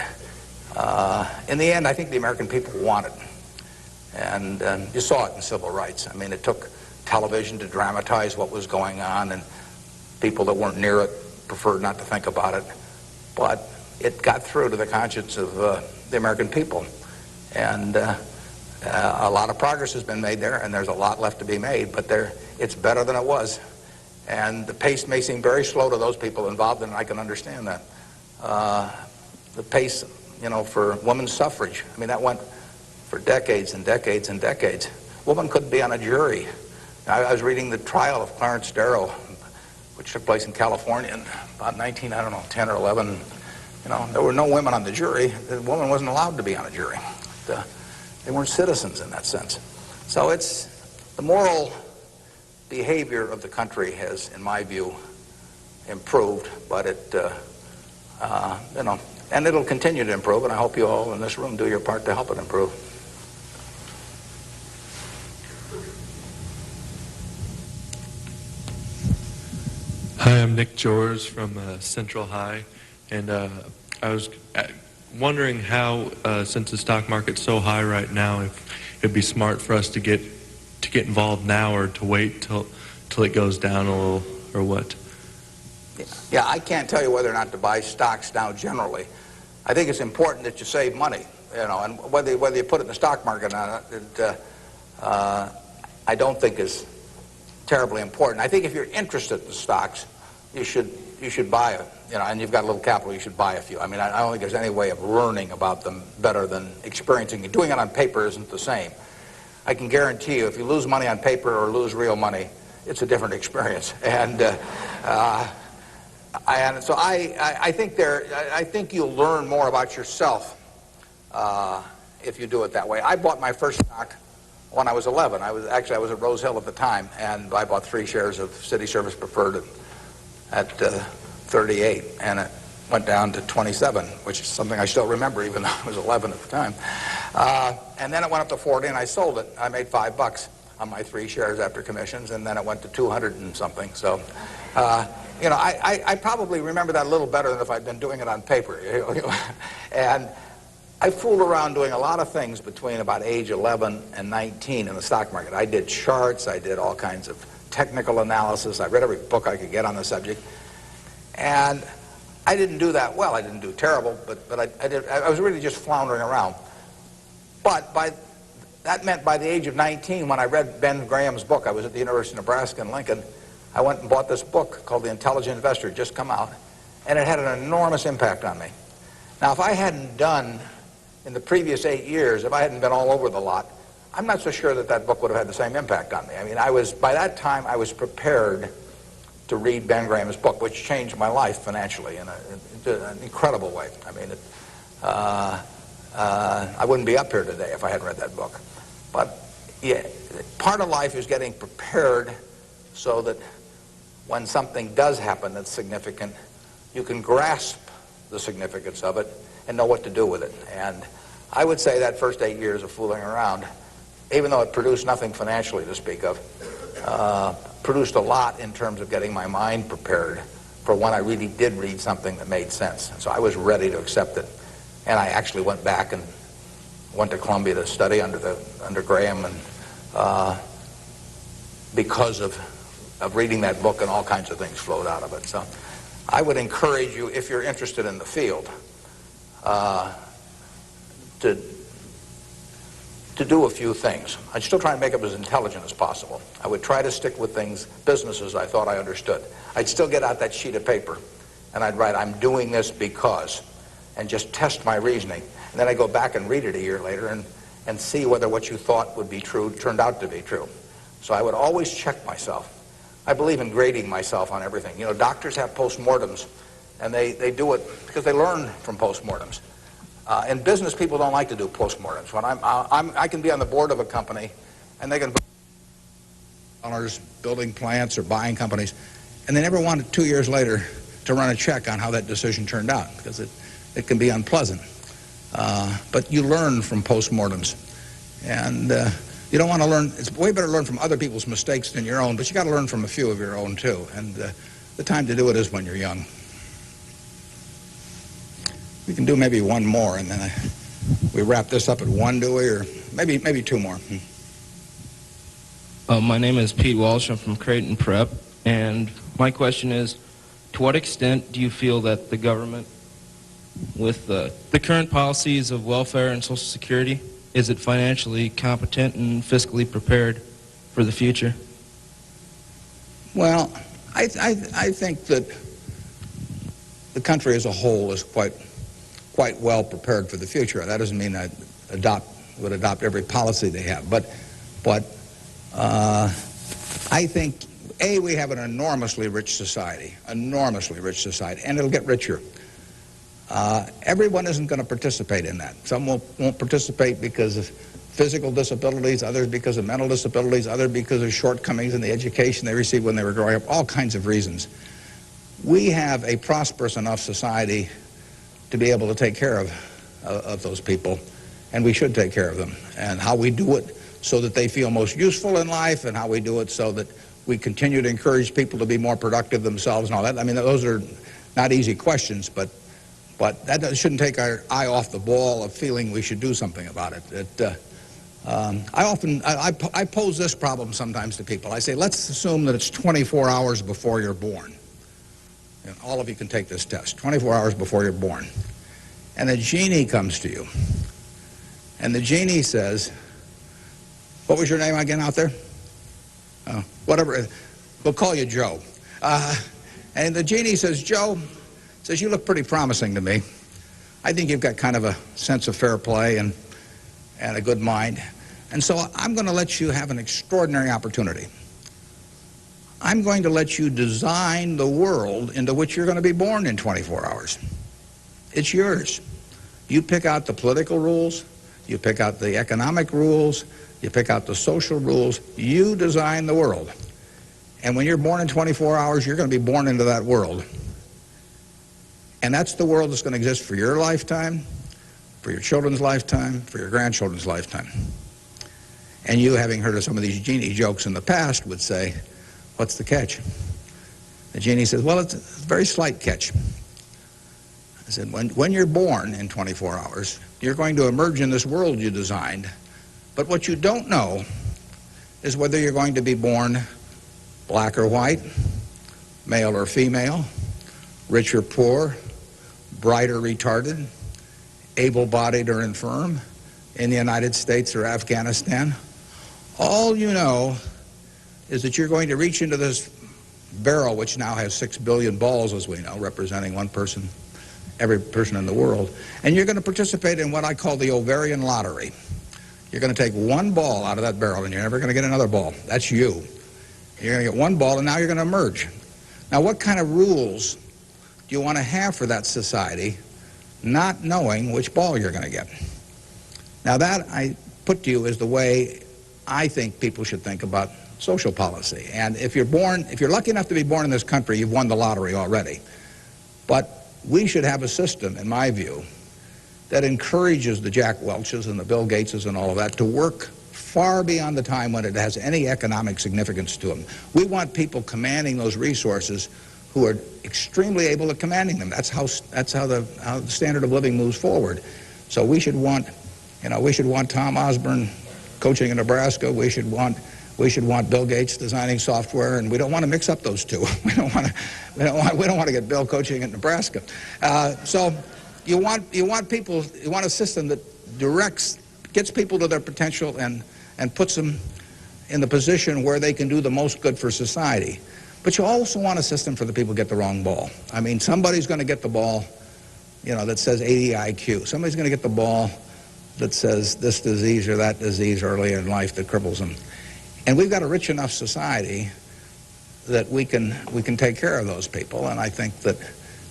in the end, I think the American people want it. And you saw it in civil rights. I mean, it took television to dramatize what was going on, and people that weren't near it preferred not to think about it. But it got through to the conscience of the American people. And a lot of progress has been made there, and there's a lot left to be made, but it's better than it was. And the pace may seem very slow to those people involved, and I can understand that. The pace, you know, for women's suffrage, I mean, that went for decades and decades and decades. Women couldn't be on a jury. I was reading the trial of Clarence Darrow, which took place in California in about 10 or 11. You know, there were no women on the jury. The woman wasn't allowed to be on a jury. They weren't citizens in that sense. So it's the moral behavior of the country has, in my view, improved, but you know, and it'll continue to improve, and I hope you all in this room do your part to help it improve. Hi, I'm Nick Jors from Central High, and I was wondering how, since the stock market's so high right now, if it'd be smart for us to get involved now or to wait till it goes down a little, or what? Yeah, I can't tell you whether or not to buy stocks now generally. I think it's important that you save money, you know, and whether you put it in the stock market or not, I don't think is terribly important. I think if you're interested in stocks, you should buy it, you know, and you've got a little capital, you should buy a few. I mean, I don't think there's any way of learning about them better than experiencing it. Doing it on paper isn't the same. I can guarantee you, if you lose money on paper or lose real money, it's a different experience. And so I think you'll learn more about yourself if you do it that way. I bought my first stock when I was 11. I was at Rose Hill at the time, and I bought 3 shares of City Service Preferred at 38, and it went down to 27, which is something I still remember, even though I was 11 at the time. And then it went up to 40, and I sold it. I made $5 on my 3 shares after commissions, and then it went to 200 and something. So, you know, I probably remember that a little better than if I'd been doing it on paper. And I fooled around doing a lot of things between about age 11 and 19 in the stock market. I did charts, I did all kinds of technical analysis, I read every book I could get on the subject, and I didn't do that well. I didn't do terrible, but I was really just floundering around. But that meant by the age of 19, when I read Ben Graham's book, I was at the University of Nebraska in Lincoln, I went and bought this book called The Intelligent Investor, just come out, and it had an enormous impact on me. Now, if I hadn't done, in the previous 8 years, if I hadn't been all over the lot, I'm not so sure that book would have had the same impact on me. I mean, by that time, I was prepared to read Ben Graham's book, which changed my life financially in an incredible way. I mean, I wouldn't be up here today if I hadn't read that book. But yeah, part of life is getting prepared so that when something does happen that's significant, you can grasp the significance of it and know what to do with it. And I would say that first 8 years of fooling around, even though it produced nothing financially to speak of, produced a lot in terms of getting my mind prepared for when I really did read something that made sense. So I was ready to accept it. And I actually went back and went to Columbia to study under Graham, and because of reading that book, and all kinds of things flowed out of it. So I would encourage you, if you're interested in the field, to do a few things. I'd still try and make it as intelligent as possible. I would try to stick with things, businesses I thought I understood. I'd still get out that sheet of paper and I'd write, I'm doing this because, and just test my reasoning. And then I'd go back and read it a year later and see whether what you thought would be true turned out to be true. So I would always check myself. I believe in grading myself on everything. You know, doctors have postmortems, and they do it because they learn from postmortems. In business, people don't like to do postmortems. When I can be on the board of a company, and they can owners building plants or buying companies, and they never want it 2 years later to run a check on how that decision turned out, because it can be unpleasant. But you learn from postmortems, and you don't want to learn. It's way better to learn from other people's mistakes than your own, but you got to learn from a few of your own too. And the time to do it is when you're young. We can do maybe one more, and then we wrap this up at one, do we? Or maybe two more. My name is Pete Walsh. I'm from Creighton Prep, and my question is, to what extent do you feel that the government, with the current policies of welfare and Social Security, is it financially competent and fiscally prepared for the future? Well, I think that the country as a whole is quite well prepared for the future. That doesn't mean I would adopt every policy they have, but I think we have an enormously rich society, and it'll get richer. Everyone isn't going to participate in that. Some won't participate because of physical disabilities, others because of mental disabilities, others because of shortcomings in the education they received when they were growing up, all kinds of reasons. We have a prosperous enough society to be able to take care of those people, and we should take care of them. And how we do it so that they feel most useful in life, and how we do it so that we continue to encourage people to be more productive themselves and all that. I mean, those are not easy questions, but that shouldn't take our eye off the ball of feeling we should do something about it. I pose this problem sometimes to people. I say, let's assume that it's 24 hours before you're born. And all of you can take this test, 24 hours before you're born. And a genie comes to you. And the genie says, what was your name again out there? Whatever, we'll call you Joe. And the genie says, Joe, says, you look pretty promising to me. I think you've got kind of a sense of fair play and a good mind. And so I'm going to let you have an extraordinary opportunity. I'm going to let you design the world into which you're going to be born in 24 hours. It's yours. You pick out the political rules, you pick out the economic rules, you pick out the social rules, you design the world. And when you're born in 24 hours, you're going to be born into that world. And that's the world that's going to exist for your lifetime, for your children's lifetime, for your grandchildren's lifetime. And you, having heard of some of these genie jokes in the past, would say, what's the catch? The genie says, well, it's a very slight catch. I said, when you're born in 24 hours, you're going to emerge in this world you designed. But what you don't know is whether you're going to be born black or white, male or female, rich or poor, bright or retarded, able-bodied or infirm, in the United States or Afghanistan. All you know is that you're going to reach into this barrel, which now has 6 billion balls, as we know, representing one person, every person in the world, and you're going to participate in what I call the ovarian lottery. You're going to take one ball out of that barrel, and you're never going to get another ball. That's you. You're going to get one ball, and now you're going to emerge. Now, what kind of rules do you want to have for that society, not knowing which ball you're going to get? Now, that I put to you is the way I think people should think about social policy. And if you're lucky enough to be born in this country, you've won the lottery already. But we should have a system, in my view, that encourages the Jack Welches and the Bill Gateses and all of that to work far beyond the time when it has any economic significance to them. We want people commanding those resources who are extremely able at commanding them. That's how the standard of living moves forward. So we should want, Tom Osborne coaching in Nebraska. We should want Bill Gates designing software, and we don't want to mix up those two. We don't want to get Bill coaching in Nebraska. So you want a system that gets people to their potential and puts them in the position where they can do the most good for society. But you also want a system for the people who get the wrong ball. I mean, somebody's going to get the ball, that says 80 IQ. Somebody's going to get the ball that says this disease or that disease early in life that cripples them. And we've got a rich enough society that we can take care of those people. And I think that,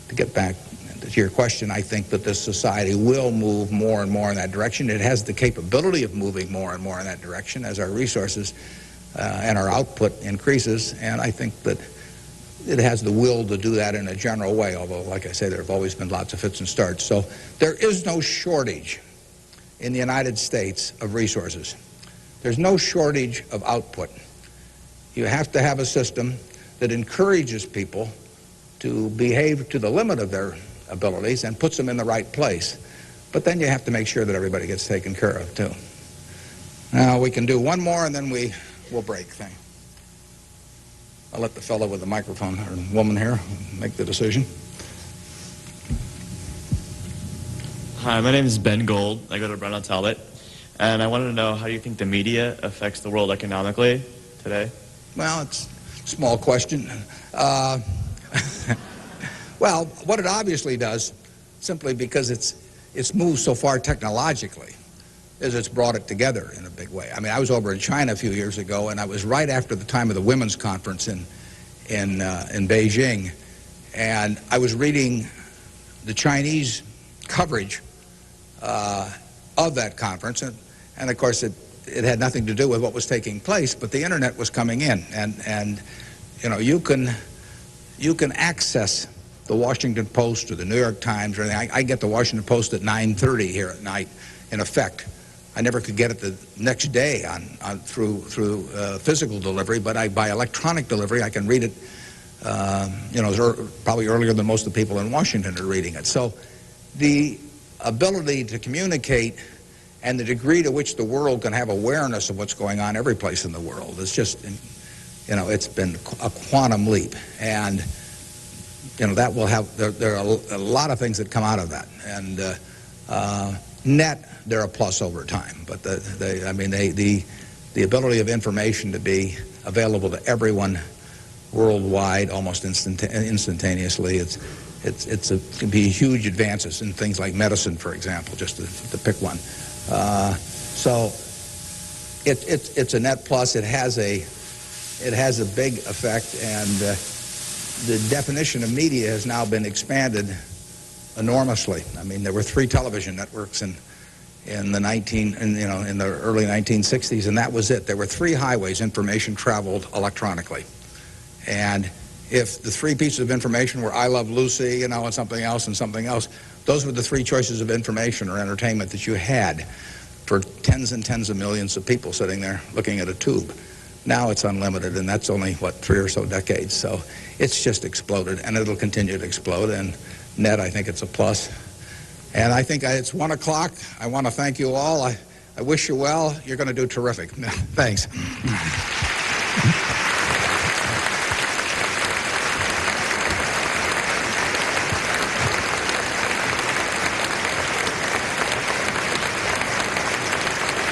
to get back to your question, I think that this society will move more and more in that direction. It has the capability of moving more and more in that direction as our resources and our output increases. And I think that it has the will to do that in a general way, although, like I say, there have always been lots of fits and starts. So there is no shortage in the United States of resources. There's no shortage of output. You have to have a system that encourages people to behave to the limit of their abilities and puts them in the right place. But then you have to make sure that everybody gets taken care of, too. Now, we can do one more, and then we'll break. I'll let the fellow with the microphone, or woman here, make the decision. Hi, my name is Ben Gold. I go to Brown Talbot. And I wanted to know, how do you think the media affects the world economically today? Well, it's a small question. Well, what it obviously does, simply because it's moved so far technologically, is it's brought it together in a big way. I mean, I was over in China a few years ago, and I was right after the time of the women's conference in Beijing, and I was reading the Chinese coverage of that conference, and of course it had nothing to do with what was taking place, but the internet was coming in, and you can access the Washington Post or the New York Times or anything. I get the Washington Post at 9:30 here at night, in effect. I never could get it the next day through physical delivery, but by electronic delivery I can read it probably earlier than most of the people in Washington are reading it. So the ability to communicate and the degree to which the world can have awareness of what's going on every place in the world is just, it's been a quantum leap. And, that will have, there are a lot of things that come out of that. And net, they're a plus over time. But the ability of information to be available to everyone worldwide almost instantaneously, it can be huge advances in things like medicine, for example, just to pick one. So it's a net plus. It has a big effect, and the definition of media has now been expanded enormously. I mean, there were 3 television networks in the early 1960s, and that was it. There were 3 highways information traveled electronically, and if the 3 pieces of information were I Love Lucy, and something else, those were the 3 choices of information or entertainment that you had for tens and tens of millions of people sitting there looking at a tube. Now it's unlimited, and that's only, 3 or so decades. So it's just exploded, and it'll continue to explode. And net, I think it's a plus. And I think it's 1 o'clock. I want to thank you all. I wish you well. You're going to do terrific. Thanks.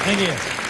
Thank you.